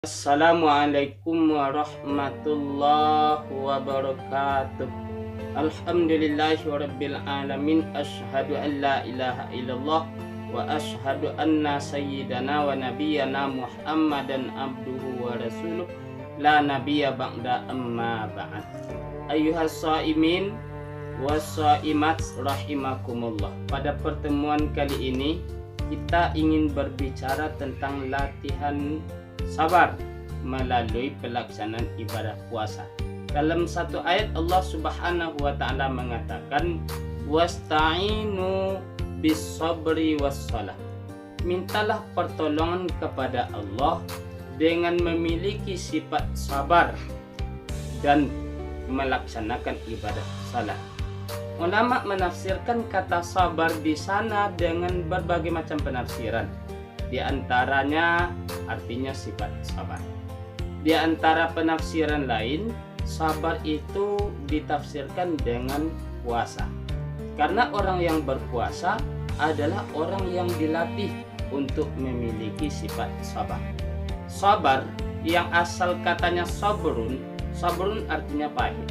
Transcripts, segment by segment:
Assalamualaikum warahmatullahi wabarakatuh. Alhamdulillahirabbil alamin. Asyhadu an la ilaha illallah wa asyhadu anna sayyidana wa nabiyyana Muhammadan abduhu wa rasuluh la nabiyya ba'da amma ba'd. Ayyuhas shaimin wassaimat rahimakumullah. Pada pertemuan kali ini kita ingin berbicara tentang latihan sabar melalui pelaksanaan ibadah puasa. Dalam satu ayat Allah Subhanahu wa taala mengatakan wasta'inu bis-sabri was-shalah. Mintalah pertolongan kepada Allah dengan memiliki sifat sabar dan melaksanakan ibadah salat. Ulama menafsirkan kata sabar di sana dengan berbagai macam penafsiran. Di antaranya artinya sifat sabar. Di antara penafsiran lain, sabar itu ditafsirkan dengan puasa. Karena orang yang berpuasa adalah orang yang dilatih untuk memiliki sifat sabar. Sabar yang asal katanya sabrun artinya pahit.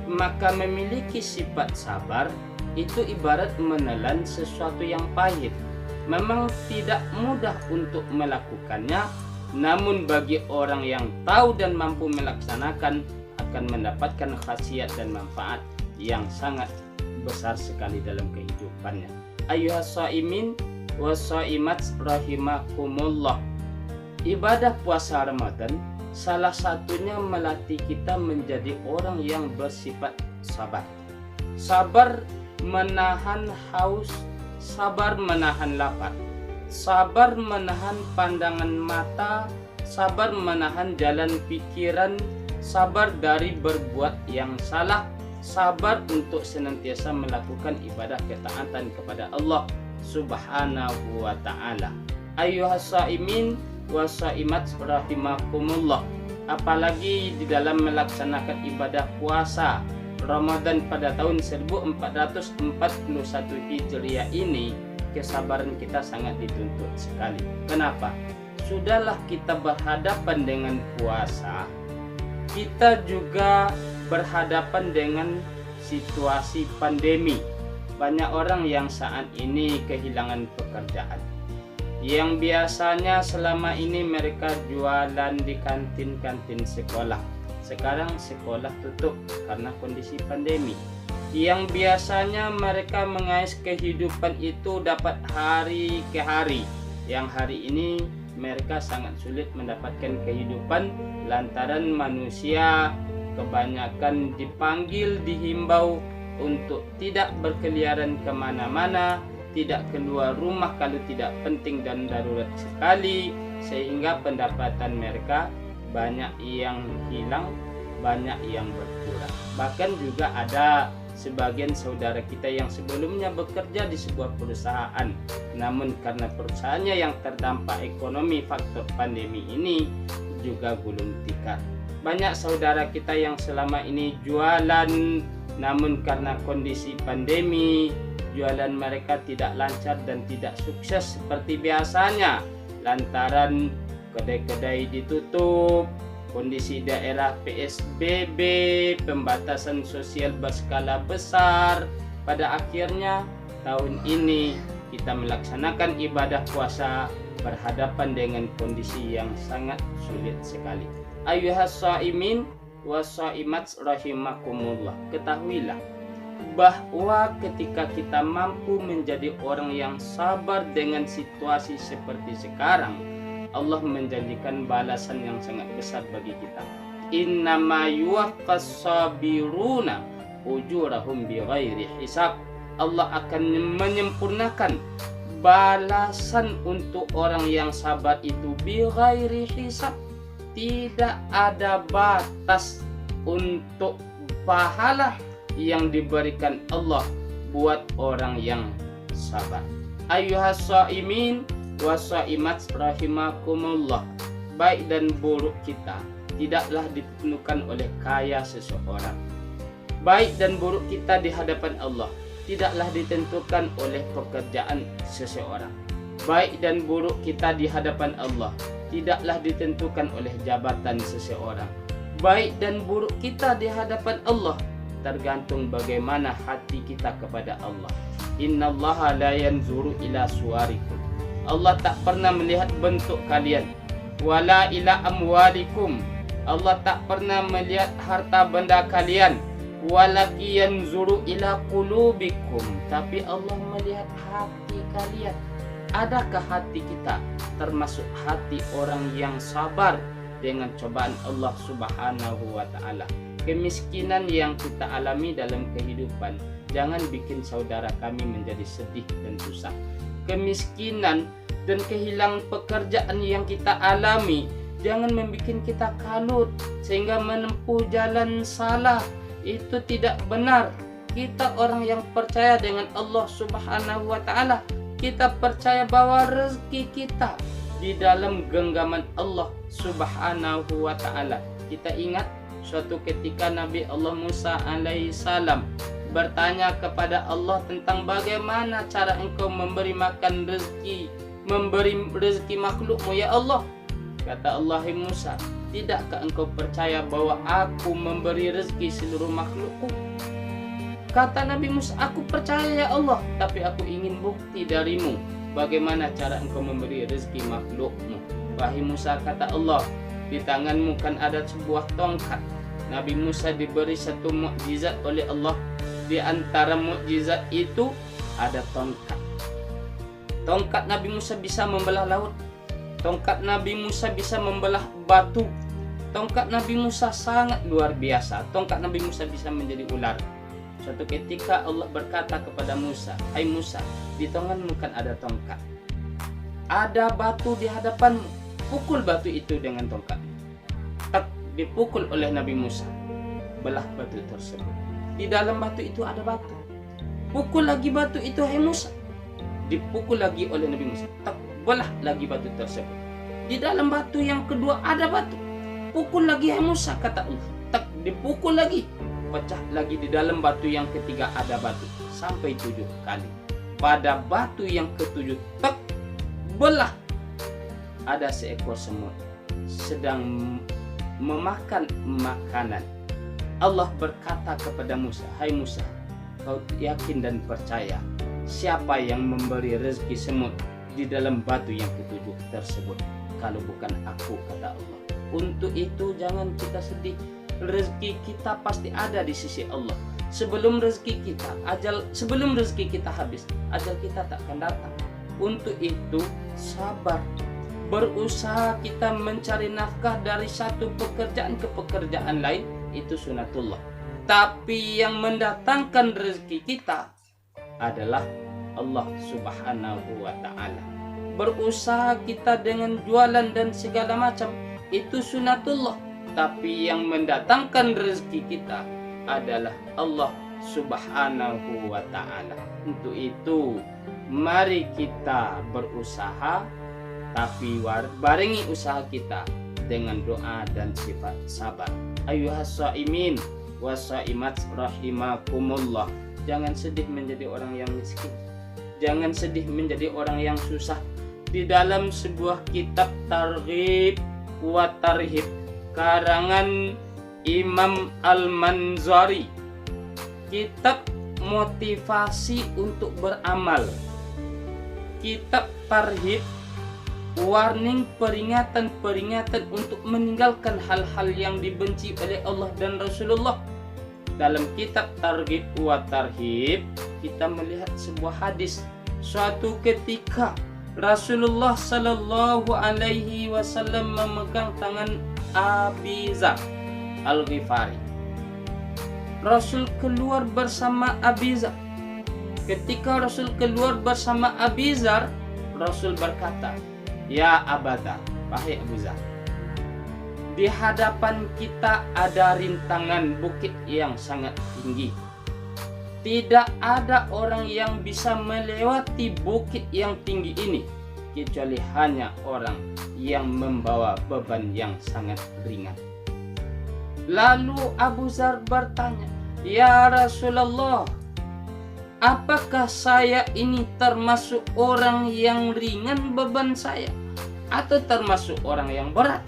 Maka memiliki sifat sabar itu ibarat menelan sesuatu yang pahit. Memang tidak mudah untuk melakukannya, namun bagi orang yang tahu dan mampu melaksanakan akan mendapatkan khasiat dan manfaat yang sangat besar sekali dalam kehidupannya. Ayyuhas shaimin wassaimat rahimakumullah. Ibadah puasa Ramadan salah satunya melatih kita menjadi orang yang bersifat sabar. Sabar menahan haus, sabar menahan lapar, sabar menahan pandangan mata, sabar menahan jalan pikiran, sabar dari berbuat yang salah, sabar untuk senantiasa melakukan ibadah ketaatan kepada Allah Subhanahu wa ta'ala. Ayyuhas shaimin wassaimat rahimakumullah. Apalagi di dalam melaksanakan ibadah puasa Ramadan pada tahun 1441 Hijriah ini, kesabaran kita sangat dituntut sekali. Kenapa? Sudahlah kita berhadapan dengan puasa, kita juga berhadapan dengan situasi pandemi. Banyak orang yang saat ini kehilangan pekerjaan. Yang biasanya selama ini mereka jualan di kantin-kantin sekolah. Sekarang sekolah tutup karena kondisi pandemi. Yang biasanya mereka mengais kehidupan itu dapat hari ke hari. Yang hari ini mereka sangat sulit mendapatkan kehidupan lantaran manusia kebanyakan dipanggil, dihimbau untuk tidak berkeliaran kemana-mana, tidak keluar rumah kalau tidak penting dan darurat sekali, sehingga pendapatan mereka banyak yang hilang, banyak yang berkurang. Bahkan juga ada sebagian saudara kita yang sebelumnya bekerja di sebuah perusahaan, namun karena perusahaannya yang terdampak ekonomi faktor pandemi ini juga gulung tikar. Banyak saudara kita yang selama ini jualan, namun karena kondisi pandemi jualan mereka tidak lancar dan tidak sukses seperti biasanya lantaran kedai-kedai ditutup, kondisi daerah PSBB, pembatasan sosial berskala besar. Pada akhirnya tahun ini kita melaksanakan ibadah puasa berhadapan dengan kondisi yang sangat sulit sekali. Ayyuhas shaimin wassaimat rahimakumullah. Ketahuilah bahwa ketika kita mampu menjadi orang yang sabar dengan situasi seperti sekarang, Allah menjanjikan balasan yang sangat besar bagi kita. Innama yuwaffas sabiruna ujurahum bighairi hisab. Allah akan menyempurnakan balasan untuk orang yang sabar itu bighairi hisab. Tidak ada batas untuk pahala yang diberikan Allah buat orang yang sabar. Ayyuhas shaimin wassaimat rahimakumullah. Baik dan buruk kita tidaklah ditentukan oleh kaya seseorang. Baik dan buruk kita di hadapan Allah tidaklah ditentukan oleh pekerjaan seseorang. Baik dan buruk kita di hadapan Allah tidaklah ditentukan oleh jabatan seseorang. Baik dan buruk kita di hadapan Allah tergantung bagaimana hati kita kepada Allah. Innallaha la yanzuru ila suwarikum. Allah tak pernah melihat bentuk kalian. Wala ila amwalikum. Allah tak pernah melihat harta benda kalian. Walaki yanzuru ila qulubikum. Tapi Allah melihat hati kalian. Adakah hati kita termasuk hati orang yang sabar dengan cobaan Allah Subhanahu wa ta'ala? Kemiskinan yang kita alami dalam kehidupan jangan bikin saudara kami menjadi sedih dan susah. Kemiskinan dan kehilangan pekerjaan yang kita alami jangan membuat kita kalut sehingga menempuh jalan salah. Itu tidak benar. Kita orang yang percaya dengan Allah Subhanahu wa ta'ala, kita percaya bahwa rezeki kita di dalam genggaman Allah Subhanahu wa ta'ala. Kita ingat suatu ketika Nabi Allah Musa alaihi salam bertanya kepada Allah tentang bagaimana cara engkau memberi makan rezeki, memberi rezeki makhlukmu ya Allah. Kata Allah, hai Musa, tidakkah engkau percaya bahwa aku memberi rezeki seluruh makhlukku? Kata Nabi Musa, aku percaya ya Allah, tapi aku ingin bukti darimu bagaimana cara engkau memberi rezeki makhlukmu. Wahai Musa, kata Allah, di tanganmu kan ada sebuah tongkat. Nabi Musa diberi satu mukjizat oleh Allah. Di antara mukjizat itu ada tongkat. Tongkat Nabi Musa bisa membelah laut. Tongkat Nabi Musa bisa membelah batu. Tongkat Nabi Musa sangat luar biasa. Tongkat Nabi Musa bisa menjadi ular. Suatu ketika Allah berkata kepada Musa, hai Musa, di tanganmu kan ada tongkat. Ada batu di hadapanmu. Pukul batu itu dengan tongkat. Tak dipukul oleh Nabi Musa. Belah batu tersebut. Di dalam batu itu ada batu. Pukul lagi batu itu, hai Musa. Dipukul lagi oleh Nabi Musa. Tak belah lagi batu tersebut. Di dalam batu yang kedua ada batu. Pukul lagi, hai Musa, kata Allah. Tak dipukul lagi. Pecah lagi. Di dalam batu yang ketiga ada batu. Sampai 7 kali. Pada batu yang ketujuh, tak belah. Ada seekor semut sedang memakan makanan. Allah berkata kepada Musa, hai Musa, kau yakin dan percaya siapa yang memberi rezeki semut di dalam batu yang ketujuh tersebut? Kalau bukan aku, kata Allah. Untuk itu jangan kita sedih. Rezeki kita pasti ada di sisi Allah. Sebelum rezeki kita habis, ajal kita tak akan datang. Untuk itu sabar. Berusaha kita mencari nafkah dari satu pekerjaan ke pekerjaan lain, itu sunatullah. Tapi yang mendatangkan rezeki kita adalah Allah Subhanahu wa ta'ala. Berusaha kita dengan jualan dan segala macam, itu sunatullah. Tapi yang mendatangkan rezeki kita adalah Allah Subhanahu wa ta'ala. Untuk itu mari kita berusaha, tapi barengi usaha kita dengan doa dan sifat sabar. Ayuhas shaimin wassaimat rahimakumullah. Jangan sedih menjadi orang yang miskin. Jangan sedih menjadi orang yang susah. Di dalam sebuah kitab Targhib wa Tarhib karangan Imam Al-Manzari, kitab motivasi untuk beramal, kitab Tarhib, warning, peringatan untuk meninggalkan hal-hal yang dibenci oleh Allah dan Rasulullah. Dalam kitab Targhib wa Tarhib kita melihat sebuah hadis. Suatu ketika Rasulullah sallallahu alaihi wasallam memegang tangan Abi Dzar Al-Ghifari. Rasul keluar bersama Abi Dzar. Ketika Rasul keluar bersama Abi Dzar, Rasul berkata, ya Abu Dzar, wahai Abu Dzar, di hadapan kita ada rintangan bukit yang sangat tinggi. Tidak ada orang yang bisa melewati bukit yang tinggi ini kecuali hanya orang yang membawa beban yang sangat ringan. Lalu Abu Dzar bertanya, ya Rasulullah, apakah saya ini termasuk orang yang ringan beban saya? atau termasuk orang yang berat?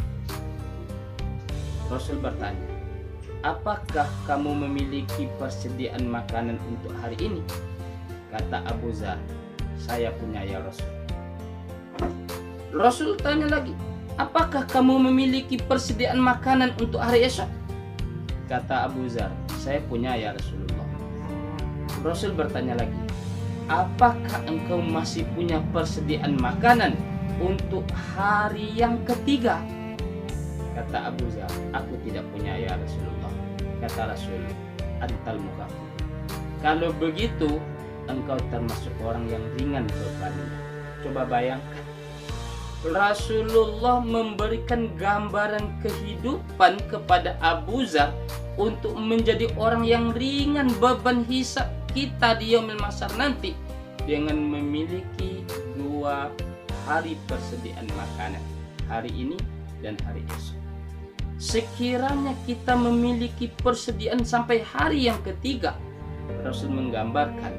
Rasul bertanya, apakah kamu memiliki persediaan makanan untuk hari ini? Kata Abu Dzar, saya punya ya Rasul. Rasul tanya lagi, apakah kamu memiliki persediaan makanan untuk hari esok? Kata Abu Dzar, saya punya ya Rasulullah. Rasul bertanya lagi, apakah engkau masih punya persediaan makanan untuk hari yang ketiga? Kata Abu Dzar, aku tidak punya ya Rasulullah. Kata Rasul, antal mukafir. Kalau begitu, engkau termasuk orang yang ringan bebannya. Coba bayangkan, Rasulullah memberikan gambaran kehidupan kepada Abu Dzar untuk menjadi orang yang ringan beban hisab kita di yaumil mahsyar nanti dengan memiliki 2 hari persediaan makanan, hari ini dan hari esok. Sekiranya kita memiliki persediaan sampai hari yang ketiga, Rasul menggambarkan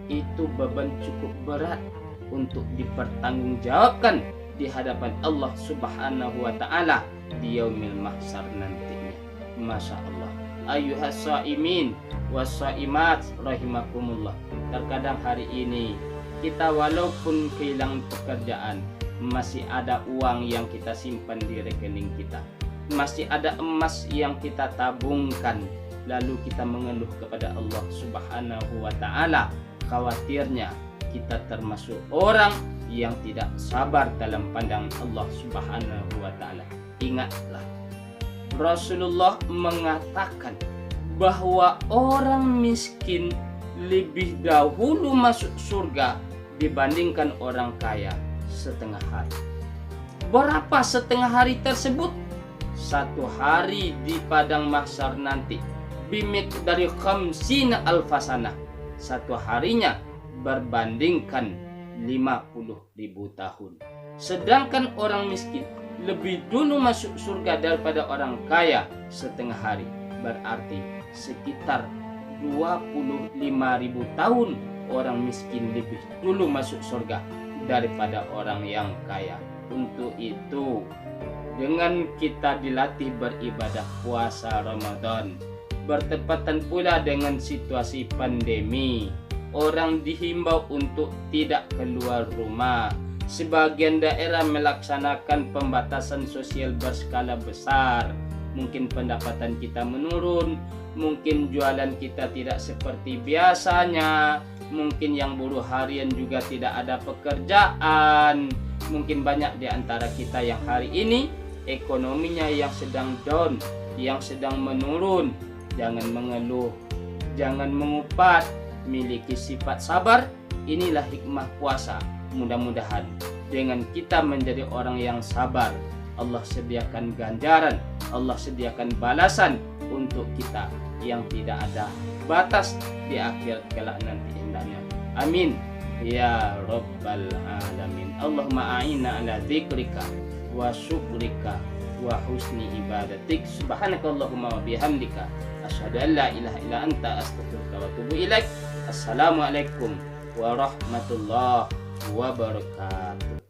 itu beban cukup berat untuk dipertanggungjawabkan di hadapan Allah Subhanahu wa taala di yaumil mahsyar nantinya. Masya Allah. Ayyuhas shaimin wassaimat rahimakumullah. Terkadang hari ini kita walaupun kehilangan pekerjaan, masih ada uang yang kita simpan di rekening kita, masih ada emas yang kita tabungkan, lalu kita mengeluh kepada Allah Subhanahu wa taala. Khawatirnya kita termasuk orang yang tidak sabar dalam pandangan Allah Subhanahu wa taala. Ingatlah, Rasulullah mengatakan bahwa orang miskin lebih dahulu masuk surga dibandingkan orang kaya setengah hari. Berapa setengah hari tersebut? 1 hari di padang mahsyar nanti bimiqdari khamsina alfasana. 1 harinya berbandingkan 50.000 tahun. Sedangkan orang miskin lebih dulu masuk surga daripada orang kaya setengah hari. Berarti sekitar 25.000 tahun orang miskin lebih dulu masuk surga daripada orang yang kaya. Untuk itu, dengan kita dilatih beribadah puasa Ramadan, bertepatan pula dengan situasi pandemi, orang dihimbau untuk tidak keluar rumah. Sebagian daerah melaksanakan pembatasan sosial berskala besar. Mungkin pendapatan kita menurun, mungkin jualan kita tidak seperti biasanya, mungkin yang buruh harian juga tidak ada pekerjaan. Mungkin banyak di antara kita yang hari ini ekonominya yang sedang down, yang sedang menurun. Jangan mengeluh, jangan mengupat, miliki sifat sabar. Inilah hikmah puasa. Mudah-mudahan dengan kita menjadi orang yang sabar, Allah sediakan ganjaran, Allah sediakan balasan untuk kita yang tidak ada batas di akhir kelak nanti indahnya. Amin ya rabbal alamin. Allahumma a'inna ala dzikrika wa syukrika wa husni ibadatik. Subhanakallahumma wa bihamdika asyhadu an la ilaha illa anta astaghfiruka wa atubu ilaik. Assalamualaikum warahmatullahi wabarakatuh.